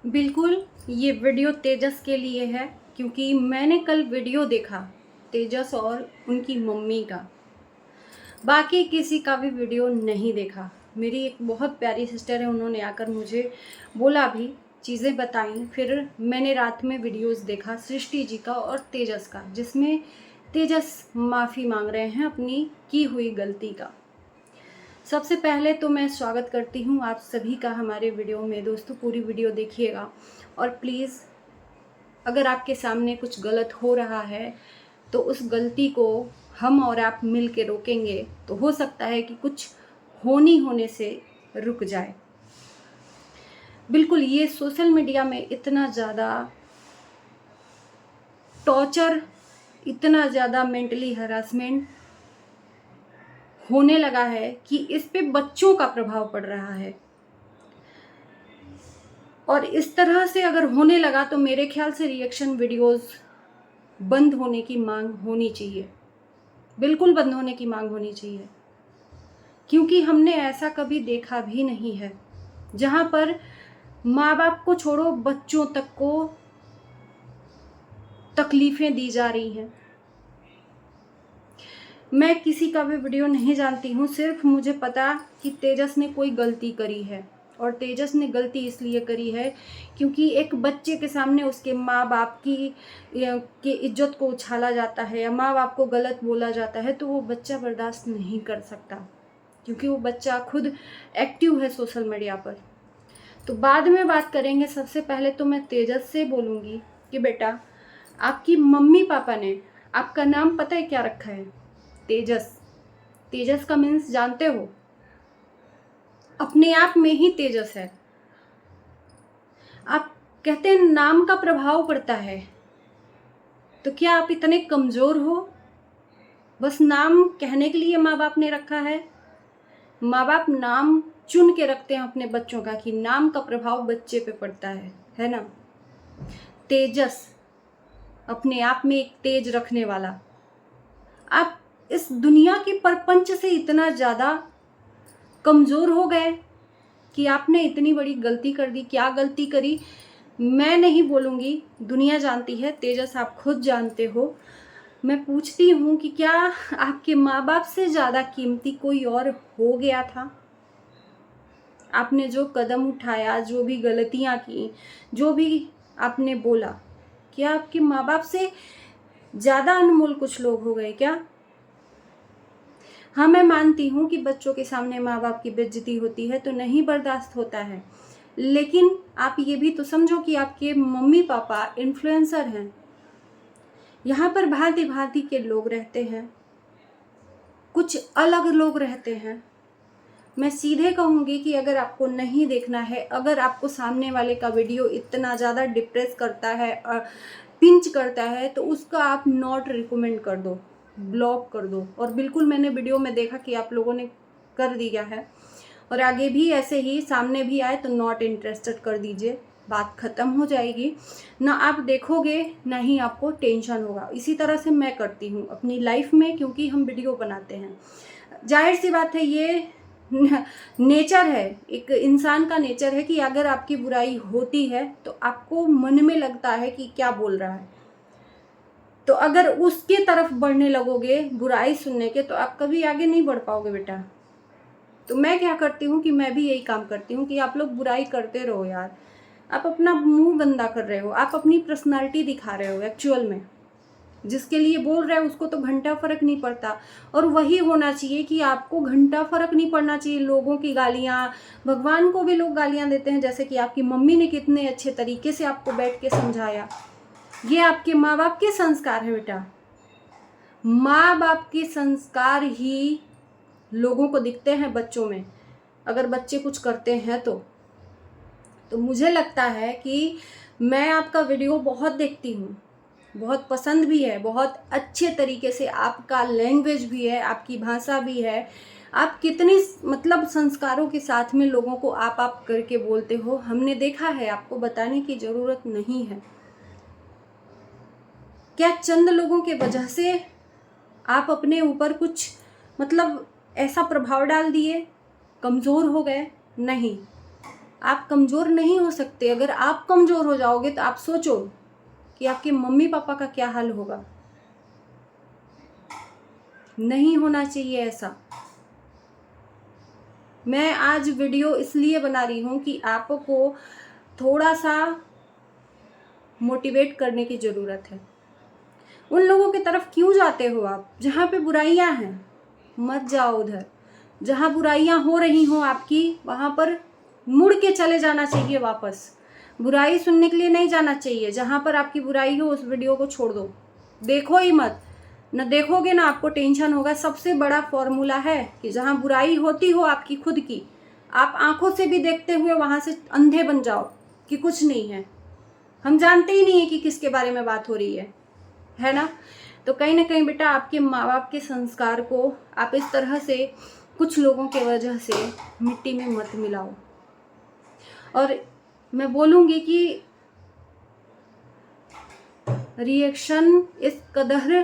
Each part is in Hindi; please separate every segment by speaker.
Speaker 1: बिल्कुल, ये वीडियो तेजस के लिए है क्योंकि मैंने कल वीडियो देखा तेजस और उनकी मम्मी का। बाकी किसी का भी वीडियो नहीं देखा। मेरी एक बहुत प्यारी सिस्टर है, उन्होंने आकर मुझे बोला भी, चीज़ें बताई। फिर मैंने रात में वीडियोस देखा सृष्टि जी का और तेजस का, जिसमें तेजस माफ़ी मांग रहे हैं अपनी की हुई गलती का। सबसे पहले तो मैं स्वागत करती हूँ आप सभी का हमारे वीडियो में। दोस्तों, पूरी वीडियो देखिएगा और प्लीज़ अगर आपके सामने कुछ गलत हो रहा है तो उस गलती को हम और आप मिल के रोकेंगे तो हो सकता है कि कुछ होने से रुक जाए। बिल्कुल, ये सोशल मीडिया में इतना ज़्यादा टॉर्चर, इतना ज़्यादा मेंटली हरासमेंट होने लगा है कि इस पे बच्चों का प्रभाव पड़ रहा है। और इस तरह से अगर होने लगा तो मेरे ख्याल से रिएक्शन वीडियोस बंद होने की मांग होनी चाहिए। बिल्कुल बंद होने की मांग होनी चाहिए, क्योंकि हमने ऐसा कभी देखा भी नहीं है जहां पर माँ बाप को छोड़ो बच्चों तक को तकलीफें दी जा रही हैं। मैं किसी का भी वीडियो नहीं जानती हूँ, सिर्फ मुझे पता कि तेजस ने कोई गलती करी है। और तेजस ने गलती इसलिए करी है क्योंकि एक बच्चे के सामने उसके माँ बाप की इज्जत को उछाला जाता है या माँ बाप को गलत बोला जाता है, तो वो बच्चा बर्दाश्त नहीं कर सकता, क्योंकि वो बच्चा खुद एक्टिव है सोशल मीडिया पर। तो बाद में बात करेंगे। सबसे पहले तो मैं तेजस से बोलूँगी कि बेटा, आपकी मम्मी पापा ने आपका नाम पता है क्या रखा है? तेजस। तेजस का मीन्स जानते हो? अपने आप में ही तेजस है। आप कहते हैं नाम का प्रभाव पड़ता है, तो क्या आप इतने कमजोर हो? बस नाम कहने के लिए माँ बाप ने रखा है। माँ बाप नाम चुन के रखते हैं अपने बच्चों का कि नाम का प्रभाव बच्चे पे पड़ता है ना। तेजस, अपने आप में एक तेज रखने वाला। आप इस दुनिया के प्रपंच से इतना ज़्यादा कमज़ोर हो गए कि आपने इतनी बड़ी गलती कर दी। क्या गलती करी मैं नहीं बोलूँगी, दुनिया जानती है। तेजस, आप खुद जानते हो। मैं पूछती हूँ कि क्या आपके माँ बाप से ज़्यादा कीमती कोई और हो गया था? आपने जो कदम उठाया, जो भी गलतियाँ की, जो भी आपने बोला, क्या आपके माँ बाप से ज़्यादा अनमोल कुछ लोग हो गए क्या? हाँ, मैं मानती हूँ कि बच्चों के सामने माँ बाप की बेइज्जती होती है तो नहीं बर्दाश्त होता है, लेकिन आप ये भी तो समझो कि आपके मम्मी पापा इन्फ्लुएंसर हैं। यहाँ पर भांति भांति के लोग रहते हैं, कुछ अलग लोग रहते हैं। मैं सीधे कहूँगी कि अगर आपको नहीं देखना है, अगर आपको सामने वाले का वीडियो इतना ज़्यादा डिप्रेस करता है, पिंच करता है, तो उसका आप नॉट रिकमेंड कर दो, ब्लॉक कर दो। और बिल्कुल मैंने वीडियो में देखा कि आप लोगों ने कर दिया है, और आगे भी ऐसे ही सामने भी आए तो नॉट इंटरेस्टेड कर दीजिए। बात ख़त्म हो जाएगी। ना आप देखोगे ना ही आपको टेंशन होगा। इसी तरह से मैं करती हूँ अपनी लाइफ में, क्योंकि हम वीडियो बनाते हैं। जाहिर सी बात है, ये नेचर है, एक इंसान का नेचर है कि अगर आपकी बुराई होती है तो आपको मन में लगता है कि क्या बोल रहा है, तो अगर उसके तरफ बढ़ने लगोगे बुराई सुनने के, तो आप कभी आगे नहीं बढ़ पाओगे बेटा। तो मैं क्या करती हूँ कि मैं भी यही काम करती हूँ कि आप लोग बुराई करते रहो यार। आप अपना मुंह गंदा कर रहे हो, आप अपनी पर्सनालिटी दिखा रहे हो एक्चुअल में। जिसके लिए बोल रहे हैं उसको तो घंटा फर्क नहीं पड़ता। और वही होना चाहिए कि आपको घंटा फर्क नहीं पड़ना चाहिए लोगों की गालियाँ। भगवान को भी लोग गालियाँ देते हैं, जैसे कि आपकी मम्मी ने कितने अच्छे तरीके से आपको बैठ के समझाया। ये आपके माँ बाप के संस्कार है बेटा। माँ बाप के संस्कार ही लोगों को दिखते हैं बच्चों में, अगर बच्चे कुछ करते हैं तो मुझे लगता है कि मैं आपका वीडियो बहुत देखती हूँ, बहुत पसंद भी है, बहुत अच्छे तरीके से आपका लैंग्वेज भी है, आपकी भाषा भी है। आप कितनी मतलब संस्कारों के साथ में लोगों को आप करके बोलते हो, हमने देखा है, आपको बताने की ज़रूरत नहीं है। क्या चंद लोगों के वजह से आप अपने ऊपर कुछ मतलब ऐसा प्रभाव डाल दिए, कमज़ोर हो गए? नहीं, आप कमज़ोर नहीं हो सकते। अगर आप कमज़ोर हो जाओगे तो आप सोचो कि आपके मम्मी पापा का क्या हाल होगा। नहीं होना चाहिए ऐसा। मैं आज वीडियो इसलिए बना रही हूँ कि आपको थोड़ा सा मोटिवेट करने की ज़रूरत है। उन लोगों की तरफ क्यों जाते हो आप? जहाँ पे बुराइयाँ हैं मत जाओ उधर। जहाँ बुराइयाँ हो रही हों आपकी, वहाँ पर मुड़ के चले जाना चाहिए वापस। बुराई सुनने के लिए नहीं जाना चाहिए। जहाँ पर आपकी बुराई हो उस वीडियो को छोड़ दो, देखो ही मत। न देखोगे ना आपको टेंशन होगा। सबसे बड़ा फॉर्मूला है कि जहाँ बुराई होती हो आपकी खुद की, आप आंखों से भी देखते हुए वहाँ से अंधे बन जाओ कि कुछ नहीं है। हम जानते ही नहीं है कि किसके बारे में बात हो रही है ना। तो कहीं ना कहीं बेटा आपके माँ बाप के संस्कार को आप इस तरह से कुछ लोगों के वजह से मिट्टी में मत मिलाओ। और मैं बोलूँगी कि रिएक्शन इस कदर,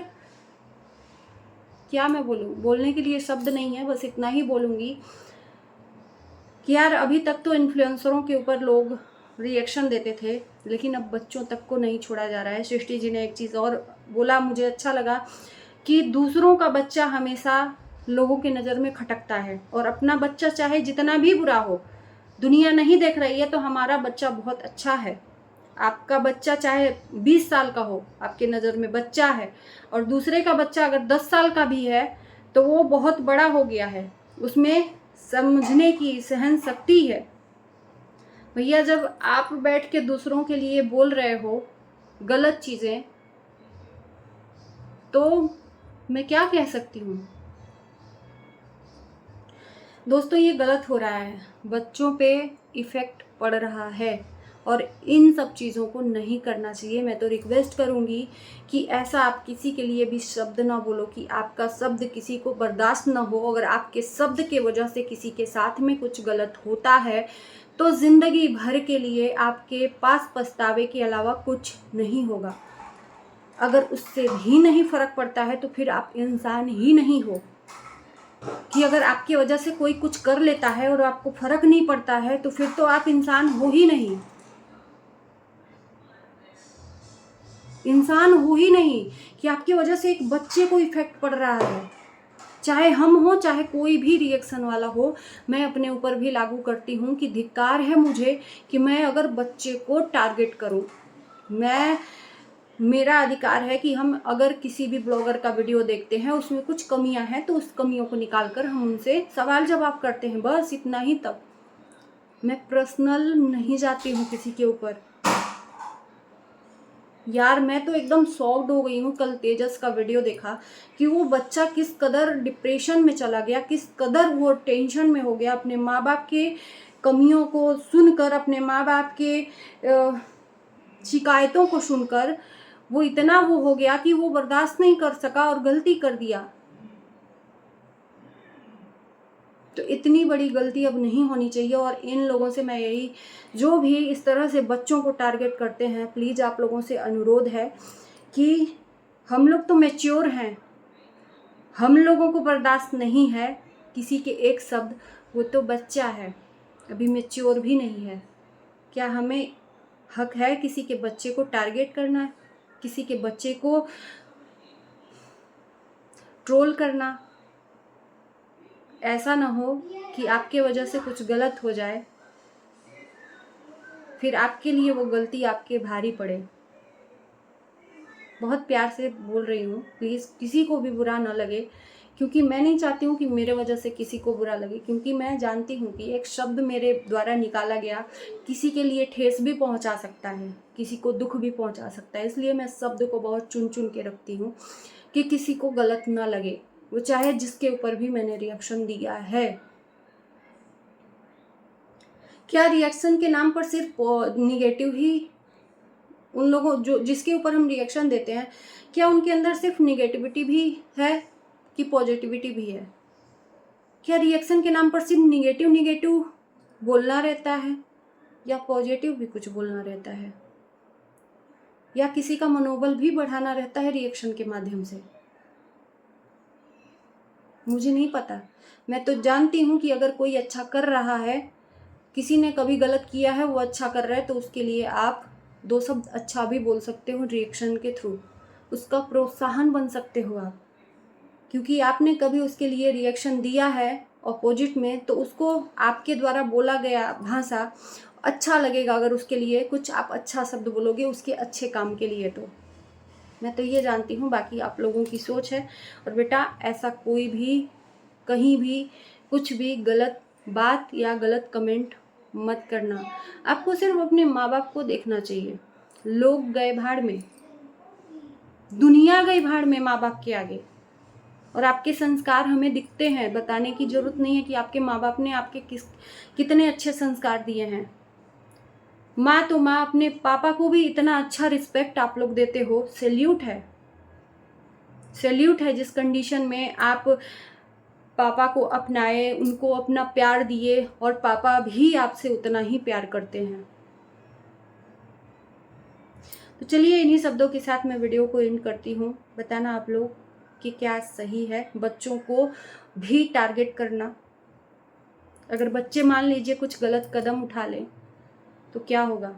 Speaker 1: क्या मैं बोलूँ, बोलने के लिए शब्द नहीं है, बस इतना ही बोलूँगी कि यार अभी तक तो इन्फ्लुएंसरों के ऊपर लोग रिएक्शन देते थे, लेकिन अब बच्चों तक को नहीं छोड़ा जा रहा है। सृष्टि जी ने एक चीज़ और बोला, मुझे अच्छा लगा कि दूसरों का बच्चा हमेशा लोगों की नज़र में खटकता है, और अपना बच्चा चाहे जितना भी बुरा हो, दुनिया नहीं देख रही है तो हमारा बच्चा बहुत अच्छा है। आपका बच्चा चाहे 20 साल का हो, आपके नज़र में बच्चा है, और दूसरे का बच्चा अगर 10 साल का भी है तो वो बहुत बड़ा हो गया है, उसमें समझने की सहन शक्ति है। भैया जब आप बैठ के दूसरों के लिए बोल रहे हो गलत चीज़ें, तो मैं क्या कह सकती हूँ। दोस्तों ये गलत हो रहा है, बच्चों पे इफ़ेक्ट पड़ रहा है, और इन सब चीज़ों को नहीं करना चाहिए। मैं तो रिक्वेस्ट करूँगी कि ऐसा आप किसी के लिए भी शब्द ना बोलो कि आपका शब्द किसी को बर्दाश्त ना हो। अगर आपके शब्द के वजह से किसी के साथ में कुछ गलत होता है तो ज़िंदगी भर के लिए आपके पास पछतावे के अलावा कुछ नहीं होगा। अगर उससे भी नहीं फ़र्क पड़ता है तो फिर आप इंसान ही नहीं हो। कि अगर आपकी वजह से कोई कुछ कर लेता है और आपको फर्क नहीं पड़ता है तो फिर तो आप इंसान हो ही नहीं। इंसान हो ही नहीं कि आपकी वजह से एक बच्चे को इफेक्ट पड़ रहा है। चाहे हम हो चाहे कोई भी रिएक्शन वाला हो, मैं अपने ऊपर भी लागू करती हूँ कि धिक्कार है मुझे कि मैं अगर बच्चे को टारगेट करूँ। मेरा अधिकार है कि हम अगर किसी भी ब्लॉगर का वीडियो देखते हैं उसमें कुछ कमियां हैं तो उस कमियों को निकाल कर हम उनसे सवाल जवाब करते हैं, बस इतना ही तक। मैं पर्सनल नहीं जाती हूँ किसी के ऊपर। यार मैं तो एकदम शॉक्ड हो गई हूँ कल तेजस का वीडियो देखा कि वो बच्चा किस कदर डिप्रेशन में चला गया, किस कदर वो टेंशन में हो गया। अपने माँ बाप के कमियों को सुनकर, अपने माँ बाप के शिकायतों को सुनकर वो इतना वो हो गया कि वो बर्दाश्त नहीं कर सका और गलती कर दिया। तो इतनी बड़ी गलती अब नहीं होनी चाहिए। और इन लोगों से मैं यही, जो भी इस तरह से बच्चों को टारगेट करते हैं, प्लीज़ आप लोगों से अनुरोध है कि हम लोग तो मैच्योर हैं, हम लोगों को बर्दाश्त नहीं है किसी के एक शब्द। वो तो बच्चा है, अभी मैच्योर भी नहीं है। क्या हमें हक है किसी के बच्चे को टारगेट करना है, किसी के बच्चे को ट्रोल करना? ऐसा ना हो कि आपके वजह से कुछ गलत हो जाए, फिर आपके लिए वो गलती आपके भारी पड़े। बहुत प्यार से बोल रही हूँ, प्लीज़ किसी को भी बुरा ना लगे, क्योंकि मैं नहीं चाहती हूँ कि मेरे वजह से किसी को बुरा लगे। क्योंकि मैं जानती हूँ कि एक शब्द मेरे द्वारा निकाला गया किसी के लिए ठेस भी पहुँचा सकता है, किसी को दुख भी पहुँचा सकता है। इसलिए मैं शब्द को बहुत चुन चुन के रखती हूँ कि किसी को गलत ना लगे, वो चाहे जिसके ऊपर भी मैंने रिएक्शन दिया है। क्या रिएक्शन के नाम पर सिर्फ निगेटिव ही उन लोगों जो जिसके ऊपर हम रिएक्शन देते हैं, क्या उनके अंदर सिर्फ निगेटिविटी भी है कि पॉजिटिविटी भी है? क्या रिएक्शन के नाम पर सिर्फ निगेटिव निगेटिव बोलना रहता है या पॉजिटिव भी कुछ बोलना रहता है, या किसी का मनोबल भी बढ़ाना रहता है रिएक्शन के माध्यम से? मुझे नहीं पता। मैं तो जानती हूँ कि अगर कोई अच्छा कर रहा है, किसी ने कभी गलत किया है, वो अच्छा कर रहा है, तो उसके लिए आप 2 शब्द अच्छा भी बोल सकते हो रिएक्शन के थ्रू, उसका प्रोत्साहन बन सकते हो आप, क्योंकि आपने कभी उसके लिए रिएक्शन दिया है अपोजिट में, तो उसको आपके द्वारा बोला गया भाषा अच्छा लगेगा। अगर उसके लिए कुछ आप अच्छा शब्द बोलोगे उसके अच्छे काम के लिए, तो मैं तो ये जानती हूँ, बाकी आप लोगों की सोच है। और बेटा ऐसा कोई भी कहीं भी कुछ भी गलत बात या गलत कमेंट मत करना। आपको सिर्फ अपने माँ बाप को देखना चाहिए। लोग गए भाड़ में, दुनिया गई भाड़ में माँ बाप के आगे, और आपके संस्कार हमें दिखते हैं। बताने की जरूरत नहीं है कि आपके माँ बाप ने आपके कितने अच्छे संस्कार दिए हैं। माँ तो माँ, अपने पापा को भी इतना अच्छा रिस्पेक्ट आप लोग देते हो, सैल्यूट है, सैल्यूट है। जिस कंडीशन में आप पापा को अपनाए, उनको अपना प्यार दिए, और पापा भी आपसे उतना ही प्यार करते हैं। तो चलिए इन्हीं शब्दों के साथ मैं वीडियो को एंड करती हूँ। बताना आप लोग कि क्या सही है बच्चों को भी टारगेट करना। अगर बच्चे मान लीजिए कुछ गलत कदम उठा लें तो क्या होगा।